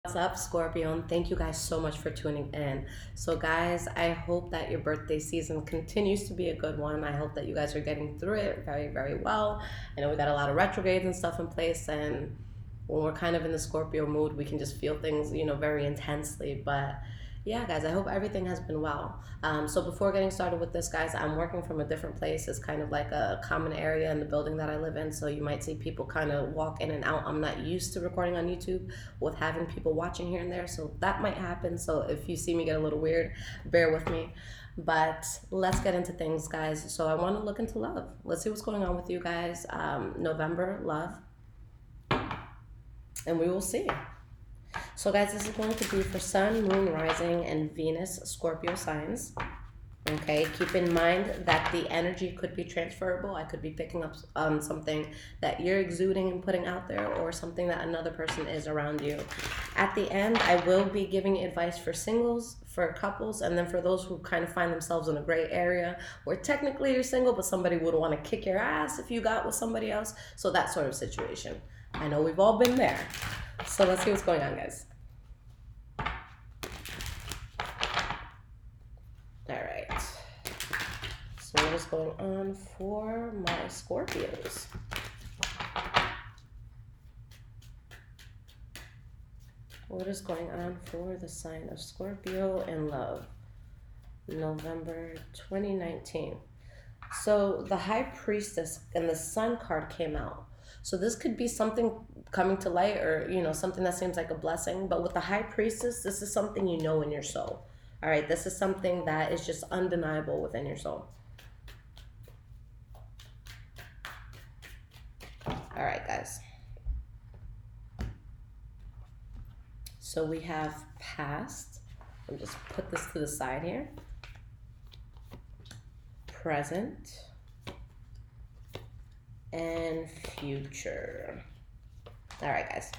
What's up, Scorpio? And thank you guys so much for tuning in. So, guys, I hope that your birthday season continues to be a good one. I hope that you guys are getting through it very, very well. I know we got a lot of retrogrades and stuff in place, and when we're kind of in the Scorpio mood, we can just feel things, very intensely. But yeah, guys, I hope everything has been well. So before getting started with this, guys, I'm working from a different place. It's kind of like a common area in the building that I live in. So you might see people kind of walk in and out. I'm not used to recording on YouTube with having people watching here and there. So that might happen. So if you see me get a little weird, bear with me. But let's get into things, guys. So I want to look into love. Let's see what's going on with you guys. November, love. And we will see. So guys, this is going to be for Sun, Moon, Rising, and Venus Scorpio signs. Okay, keep in mind that the energy could be transferable. I could be picking up something that you're exuding and putting out there, or something that another person is around you. At the end, I will be giving advice for singles, for couples, and then for those who kind of find themselves in a gray area where technically you're single, but somebody would want to kick your ass if you got with somebody else. So that sort of situation. I know we've all been there. So let's see what's going on, guys. All right. So what is going on for my Scorpios? What is going on for the sign of Scorpio in love? November 2019. So the High Priestess and the Sun card came out. So this could be something coming to light, or something that seems like a blessing. But with the High Priestess, this is something you know in your soul. All right, this is something that is just undeniable within your soul. All right, guys. So we have past. I'll just put this to the side here. Present. And future. All right, guys.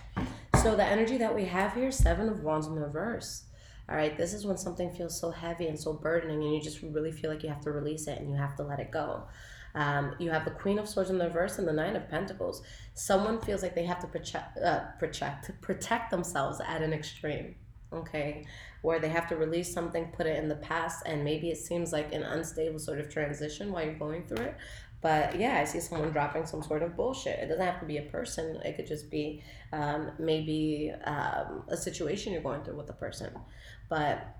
So the energy that we have here, Seven of Wands in reverse. All right, this is when something feels so heavy and so burdening, and you just really feel like you have to release it and you have to let it go. You have the Queen of Swords in the reverse and the Nine of Pentacles. Someone feels like they have to protect themselves at an extreme, okay, where they have to release something, put it in the past, and maybe it seems like an unstable sort of transition while you're going through it. But yeah, I see someone dropping some sort of bullshit. It doesn't have to be a person. It could just be maybe a situation you're going through with a person. But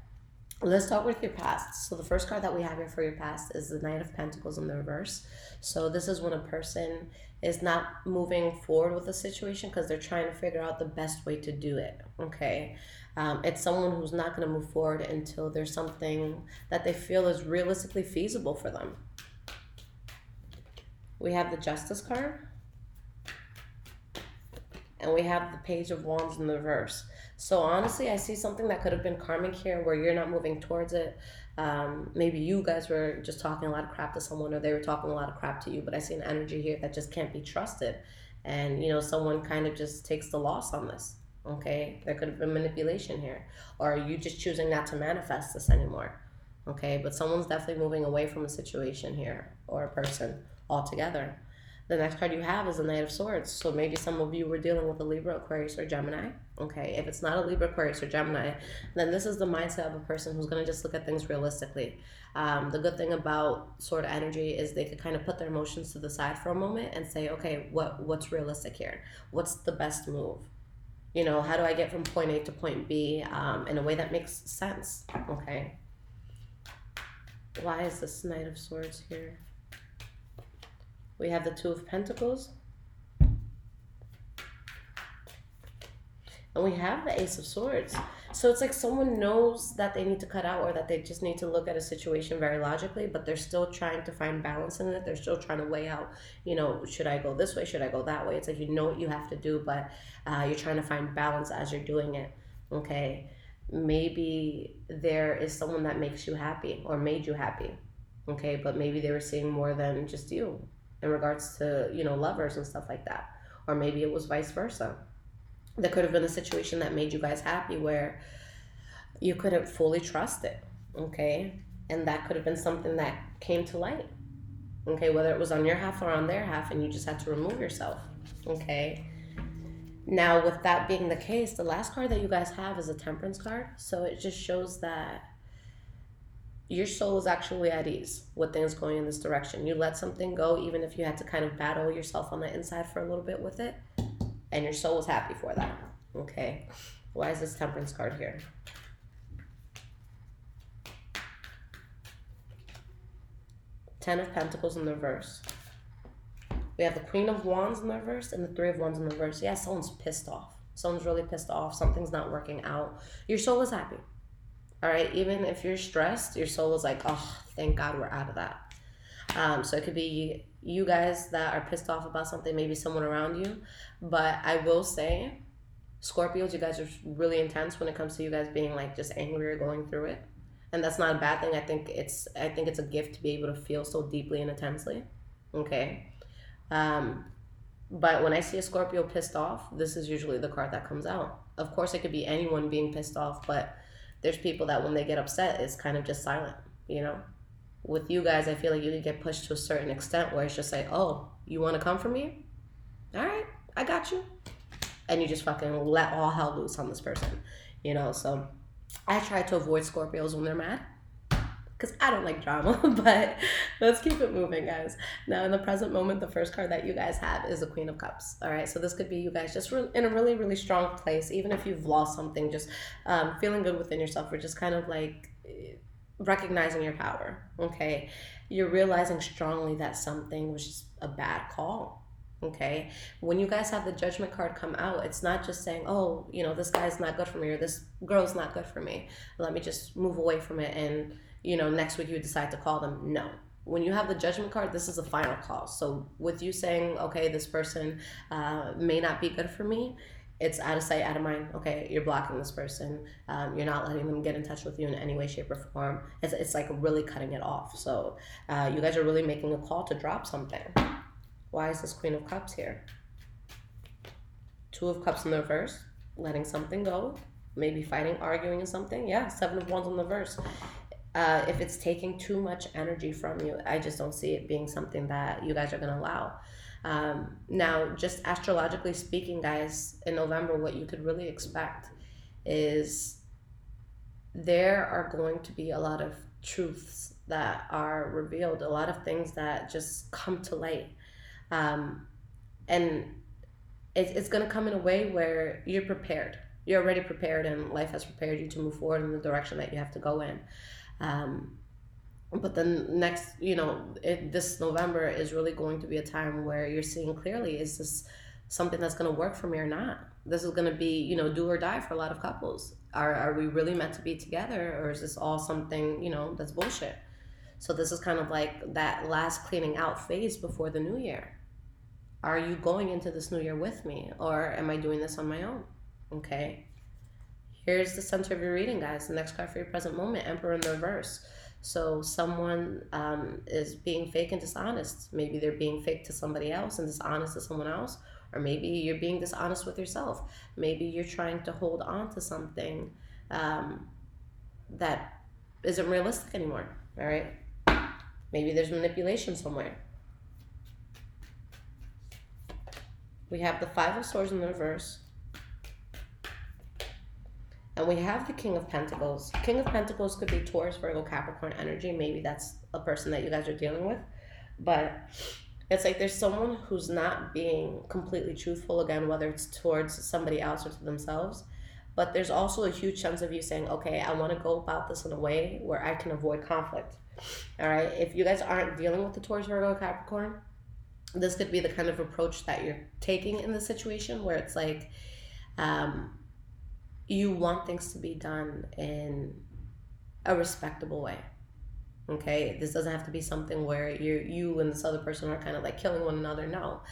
let's talk with your past. So the first card that we have here for your past is the Knight of Pentacles in the reverse. So this is when a person is not moving forward with a situation because they're trying to figure out the best way to do it, okay? It's someone who's not going to move forward until there's something that they feel is realistically feasible for them. We have the Justice card. And we have the Page of Wands in the reverse. So honestly, I see something that could have been karmic here where you're not moving towards it. Maybe you guys were just talking a lot of crap to someone, or they were talking a lot of crap to you. But I see an energy here that just can't be trusted. And, someone kind of just takes the loss on this. Okay? There could have been manipulation here. Or are you just choosing not to manifest this anymore? Okay? But someone's definitely moving away from a situation here, or a person altogether. The next card you have is the Knight of Swords. So maybe some of you were dealing with a Libra, Aquarius, or Gemini. Okay, if it's not a Libra, Aquarius, or Gemini, then this is the mindset of a person who's going to just look at things realistically. The good thing about sword energy is they could kind of put their emotions to the side for a moment and say, okay, what's realistic here? What's the best move? How do I get from point A to point B in a way that makes sense? Okay. Why is this Knight of Swords here? We have the Two of Pentacles. And we have the Ace of Swords. So it's like someone knows that they need to cut out, or that they just need to look at a situation very logically, but they're still trying to find balance in it. They're still trying to weigh out, should I go this way? Should I go that way? It's like you know what you have to do, but you're trying to find balance as you're doing it, okay? Maybe there is someone that makes you happy or made you happy, okay? But maybe they were seeing more than just you in regards to, lovers and stuff like that. Or maybe it was vice versa. There could have been a situation that made you guys happy where you couldn't fully trust it, okay? And that could have been something that came to light, okay? Whether it was on your half or on their half, and you just had to remove yourself, okay? Now, with that being the case, the last card that you guys have is a Temperance card. So it just shows that your soul is actually at ease with things going in this direction. You let something go, even if you had to kind of battle yourself on the inside for a little bit with it. And your soul is happy for that. Okay. Why is this Temperance card here? Ten of Pentacles in the reverse. We have the Queen of Wands in the reverse and the Three of Wands in the reverse. Yeah, someone's pissed off. Someone's really pissed off. Something's not working out. Your soul is happy. All right? Even if you're stressed, your soul is like, oh, thank God we're out of that. So it could be you guys that are pissed off about something, maybe someone around you. But I will say, Scorpios, you guys are really intense when it comes to you guys being like just angry or going through it. And that's not a bad thing. I think it's a gift to be able to feel so deeply and intensely. Okay. But when I see a Scorpio pissed off, this is usually the card that comes out. Of course, it could be anyone being pissed off, but there's people that when they get upset, it's kind of just silent, you know? With you guys, I feel like you can get pushed to a certain extent where it's just like, oh, you want to come for me? All right, I got you. And you just fucking let all hell loose on this person, you know? So I try to avoid Scorpios when they're mad, because I don't like drama, but let's keep it moving, guys. Now, in the present moment, the first card that you guys have is the Queen of Cups, all right? So this could be you guys just in a really, really strong place, even if you've lost something, just feeling good within yourself, or just kind of like recognizing your power, okay? You're realizing strongly that something was just a bad call, okay? When you guys have the Judgment card come out, it's not just saying, oh, you know, this guy's not good for me, or this girl's not good for me. Let me just move away from it, and you know, next week you decide to call them. No. When you have the Judgment card, this is a final call. So with you saying, okay, this person may not be good for me, it's out of sight, out of mind. Okay, you're blocking this person. You're not letting them get in touch with you in any way, shape, or form. It's like really cutting it off. So you guys are really making a call to drop something. Why is this Queen of Cups here? Two of Cups in the reverse, letting something go. Maybe fighting, arguing, and something. Yeah, Seven of Wands in the reverse. If it's taking too much energy from you, I just don't see it being something that you guys are going to allow. Now, just astrologically speaking, guys, in November, what you could really expect is there are going to be a lot of truths that are revealed, a lot of things that just come to light. And it's going to come in a way where you're prepared. You're already prepared, and life has prepared you to move forward in the direction that you have to go in. But then next, you know, this November is really going to be a time where you're seeing clearly, is this something that's going to work for me or not? This is going to be, you know, do or die for a lot of couples. Are we really meant to be together, or is this all something, you know, that's bullshit? So this is kind of like that last cleaning out phase before the new year. Are you going into this new year with me, or am I doing this on my own? Okay. Here's the center of your reading, guys. The next card for your present moment, Emperor in the reverse. So someone is being fake and dishonest. Maybe they're being fake to somebody else and dishonest to someone else. Or maybe you're being dishonest with yourself. Maybe you're trying to hold on to something that isn't realistic anymore. All right? Maybe there's manipulation somewhere. We have the Five of Swords in the reverse. And we have the King of Pentacles. King of Pentacles could be Taurus, Virgo, Capricorn energy. Maybe that's a person that you guys are dealing with. But it's like there's someone who's not being completely truthful, again, whether it's towards somebody else or to themselves. But there's also a huge chance of you saying, okay, I want to go about this in a way where I can avoid conflict. All right? If you guys aren't dealing with the Taurus, Virgo, Capricorn, this could be the kind of approach that you're taking in the situation where it's like, you want things to be done in a respectable way. Okay, this doesn't have to be something where you and this other person are kind of like killing one another. No,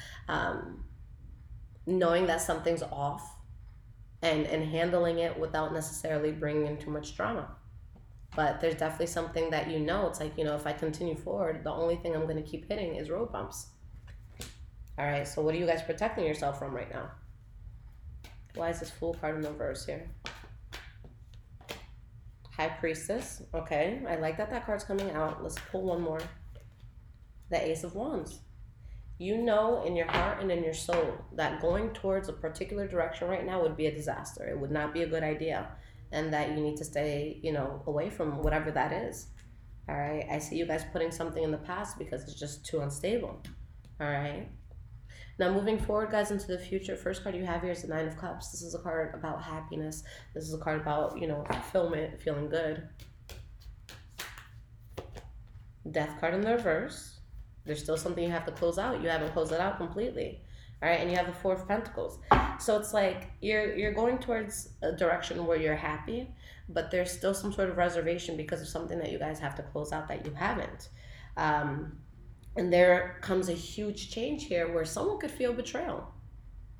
knowing that something's off and handling it without necessarily bringing in too much drama. But there's definitely something that you know, it's like, you know, if I continue forward, the only thing I'm going to keep hitting is road bumps. All right, so what are you guys protecting yourself from right now? Why is this Fool card in the reverse here? High Priestess. Okay, I like that card's coming out. Let's pull one more. The Ace of Wands. You know in your heart and in your soul that going towards a particular direction right now would be a disaster. It would not be a good idea. And that you need to stay, you know, away from whatever that is. All right. I see you guys putting something in the past because it's just too unstable. All right. Now, moving forward, guys, into the future, first card you have here is the Nine of Cups. This is a card about happiness. This is a card about, you know, fulfillment, feeling good. Death card in the reverse. There's still something you have to close out. You haven't closed it out completely. All right, and you have the Four of Pentacles. So it's like you're going towards a direction where you're happy, but there's still some sort of reservation because of something that you guys have to close out that you haven't. And there comes a huge change here where someone could feel betrayal,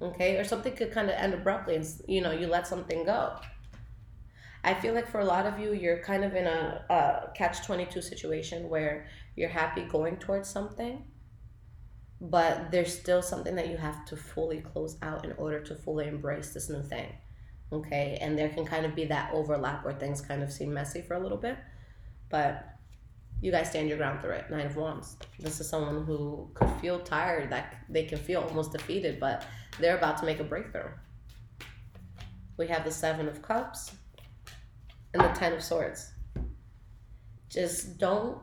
okay? Or something could kind of end abruptly and, you know, you let something go. I feel like for a lot of you, you're kind of in a catch-22 situation where you're happy going towards something, but there's still something that you have to fully close out in order to fully embrace this new thing, okay? And there can kind of be that overlap where things kind of seem messy for a little bit, but you guys stand your ground through it. Nine of Wands. This is someone who could feel tired, that they can feel almost defeated, but they're about to make a breakthrough. We have the Seven of Cups and the Ten of Swords. Just don't...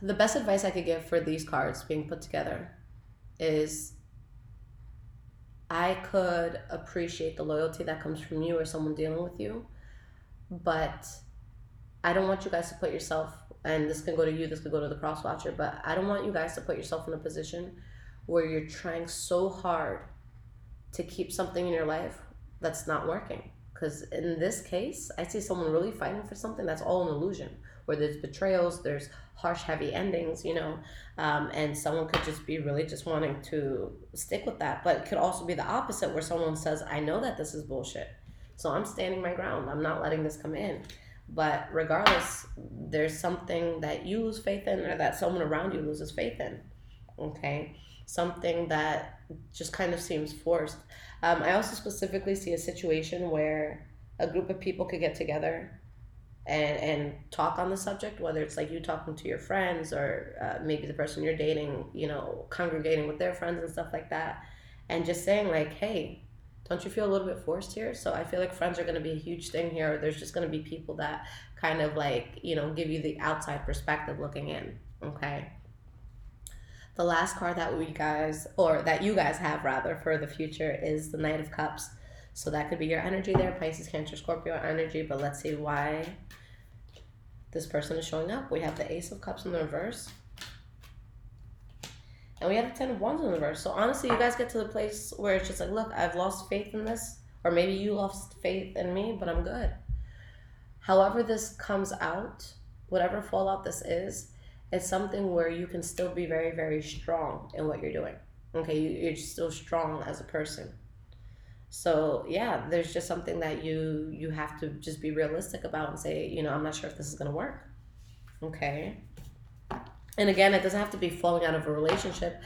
The best advice I could give for these cards being put together is I could appreciate the loyalty that comes from you or someone dealing with you, but I don't want you guys to put yourself, and this can go to you, this could go to the cross watcher, but I don't want you guys to put yourself in a position where you're trying so hard to keep something in your life that's not working. Because in this case, I see someone really fighting for something that's all an illusion, where there's betrayals, there's harsh, heavy endings, you know, and someone could just be really just wanting to stick with that. But it could also be the opposite, where someone says, I know that this is bullshit, so I'm standing my ground. I'm not letting this come in. But regardless, there's something that you lose faith in or that someone around you loses faith in, okay? Something that just kind of seems forced. I also specifically see a situation where a group of people could get together and talk on the subject, whether it's like you talking to your friends or maybe the person you're dating, you know, congregating with their friends and stuff like that, and just saying like, hey, don't you feel a little bit forced here? So I feel like friends are going to be a huge thing here. There's just going to be people that kind of like, you know, give you the outside perspective looking in, okay? The last card that we guys, or that you guys have rather, for the future is the Knight of Cups. So that could be your energy there, Pisces, Cancer, Scorpio energy, but let's see why this person is showing up. We have the Ace of Cups in the reverse. And we have the Ten of Wands in the reverse. So honestly, you guys get to the place where it's just like, look, I've lost faith in this. Or maybe you lost faith in me, but I'm good. However this comes out, whatever fallout this is, it's something where you can still be very, very strong in what you're doing. Okay, you're still strong as a person. So yeah, there's just something that you have to just be realistic about and say, you know, I'm not sure if this is going to work. Okay. And again, it doesn't have to be falling out of a relationship.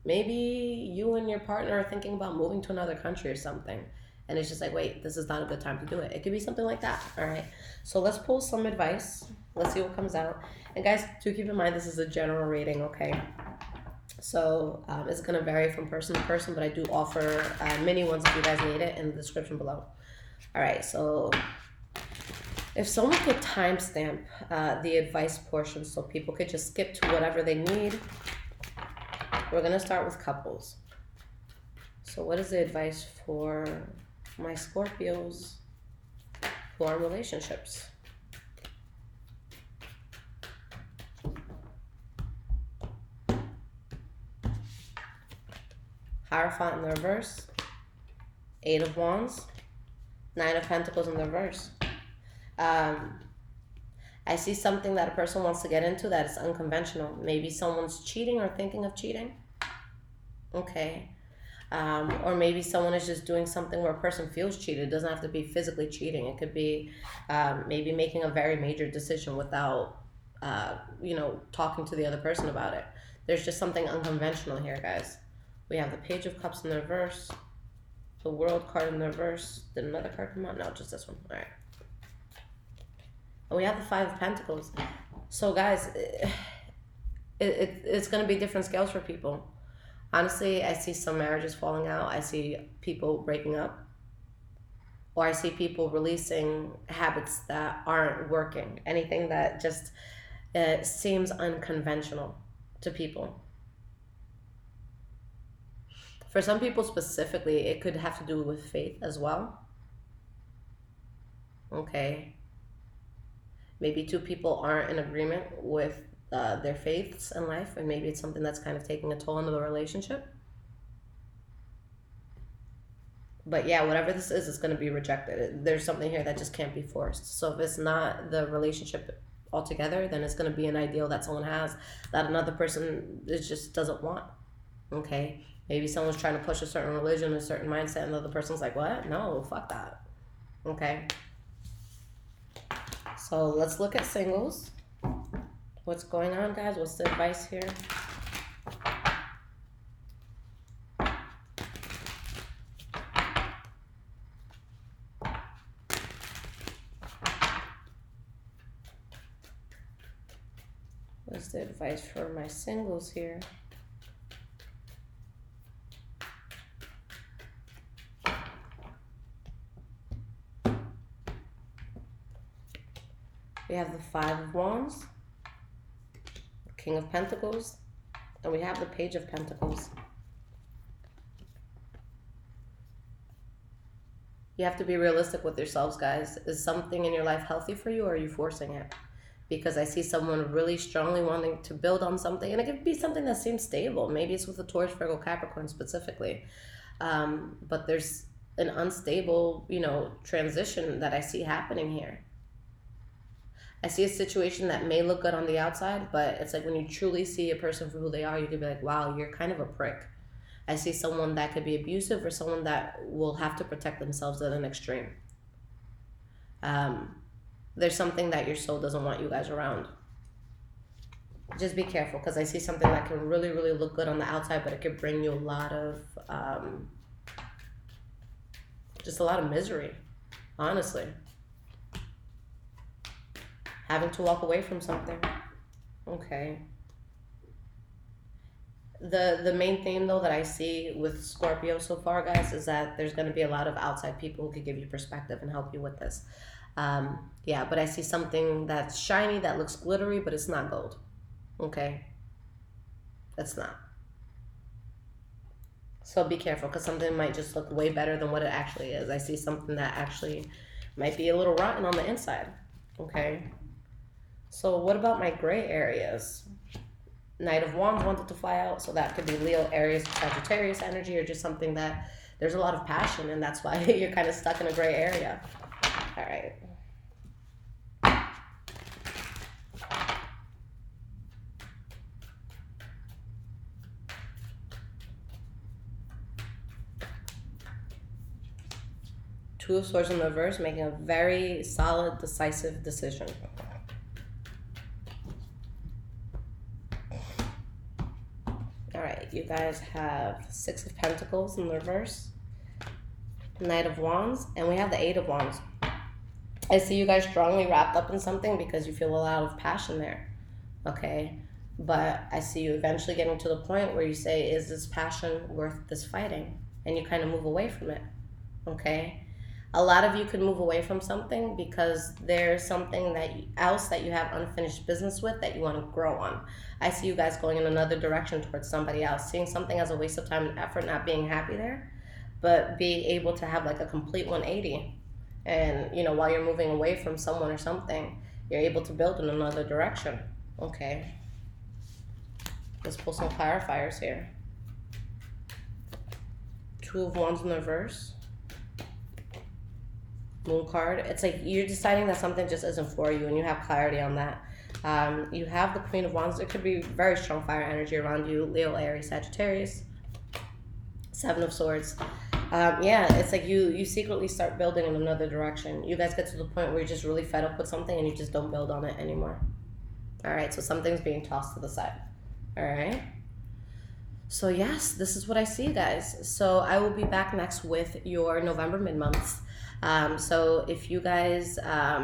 Maybe you and your partner are thinking about moving to another country or something. And it's just like, wait, this is not a good time to do it. It could be something like that. All right. So let's pull some advice. Let's see what comes out. And guys, do keep in mind, this is a general reading, okay? So it's going to vary from person to person, but I do offer mini ones if you guys need it in the description below. All right. So if someone could timestamp the advice portion so people could just skip to whatever they need, we're going to start with couples. So what is the advice for my Scorpios who are in relationships? Hierophant in the reverse, Eight of Wands, Nine of Pentacles in the reverse. I see something that a person wants to get into that is unconventional. Maybe someone's cheating or thinking of cheating. Okay. Or maybe someone is just doing something where a person feels cheated. It doesn't have to be physically cheating. It could be maybe making a very major decision without, you know, talking to the other person about it. There's just something unconventional here, guys. We have the Page of Cups in the reverse, the World card in the reverse. Did another card come out? No, just this one. All right. And we have the Five of Pentacles. So, guys, It's going to be different scales for people. Honestly, I see some marriages falling out. I see people breaking up. Or I see people releasing habits that aren't working. Anything that just seems unconventional to people. For some people specifically, it could have to do with faith as well. Okay. Maybe two people aren't in agreement with their faiths in life, and maybe it's something that's kind of taking a toll on the relationship. But yeah, whatever this is, it's going to be rejected. There's something here that just can't be forced. So if it's not the relationship altogether, then it's going to be an ideal that someone has that another person just doesn't want. Okay? Maybe someone's trying to push a certain religion, a certain mindset, and the other person's like, what? No, fuck that. Okay? So let's look at singles. What's going on, guys? What's the advice here? What's the advice for my singles here? We have the Five of Wands, King of Pentacles, and we have the Page of Pentacles. You have to be realistic with yourselves, guys. Is something in your life healthy for you, or are you forcing it? Because I see someone really strongly wanting to build on something, and it could be something that seems stable. Maybe it's with a Taurus, Virgo, Capricorn specifically. But there's an unstable, transition that I see happening here. I see a situation that may look good on the outside, but it's like when you truly see a person for who they are, you could be like, wow, you're kind of a prick. I see someone that could be abusive or someone that will have to protect themselves at an extreme. There's something that your soul doesn't want you guys around. Just be careful, because I see something that can really, really look good on the outside, but it could bring you a lot of, just a lot of misery, honestly. Having to walk away from something. Okay. The main theme, though, that I see with Scorpio so far, guys, is that there's going to be a lot of outside people who could give you perspective and help you with this. Yeah, but I see something that's shiny, that looks glittery, but it's not gold. Okay? It's not. So be careful, because something might just look way better than what it actually is. I see something that actually might be a little rotten on the inside. Okay? So what about my gray areas? Knight of Wands wanted to fly out, so that could be Leo, Aries, Sagittarius energy, or just something that there's a lot of passion, and that's why you're kind of stuck in a gray area. All right. Two of Swords in reverse, making a very solid, decisive decision. Alright, you guys have Six of Pentacles in the reverse, Knight of Wands, and we have the Eight of Wands. I see you guys strongly wrapped up in something because you feel a lot of passion there, okay? But I see you eventually getting to the point where you say, is this passion worth this fighting? And you kind of move away from it, okay? A lot of you could move away from something because there's something else that you have unfinished business with that you want to grow on. I see you guys going in another direction towards somebody else, seeing something as a waste of time and effort, not being happy there, but being able to have like a complete 180. And, while you're moving away from someone or something, you're able to build in another direction. Okay. Let's pull some clarifiers here. Two of Wands in the reverse. Moon card. It's like you're deciding that something just isn't for you, and you have clarity on that. You have the Queen of Wands. There could be very strong fire energy around you. Leo, Aries, Sagittarius. Seven of Swords. Yeah, it's like you secretly start building in another direction. You guys get to the point where you're just really fed up with something and you just don't build on it anymore. All right, so something's being tossed to the side. All right. So yes, this is what I see, guys. So I will be back next with your November mid-months. So if you guys,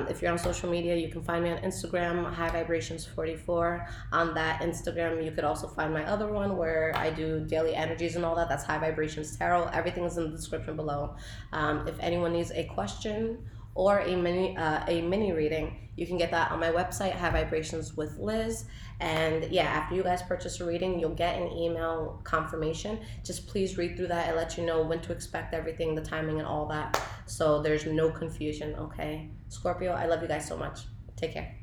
if you're on social media, you can find me on Instagram, High Vibrations 44. On that Instagram, you could also find my other one where I do daily energies and all that. That's High Vibrations Tarot. Everything is in the description below. If anyone needs a question or a mini reading, you can get that on my website, High Vibrations with Liz. And yeah, after you guys purchase a reading, you'll get an email confirmation. Just please read through that. It lets you know when to expect everything, the timing and all that, so there's no confusion. Okay, Scorpio, I love you guys so much. Take care.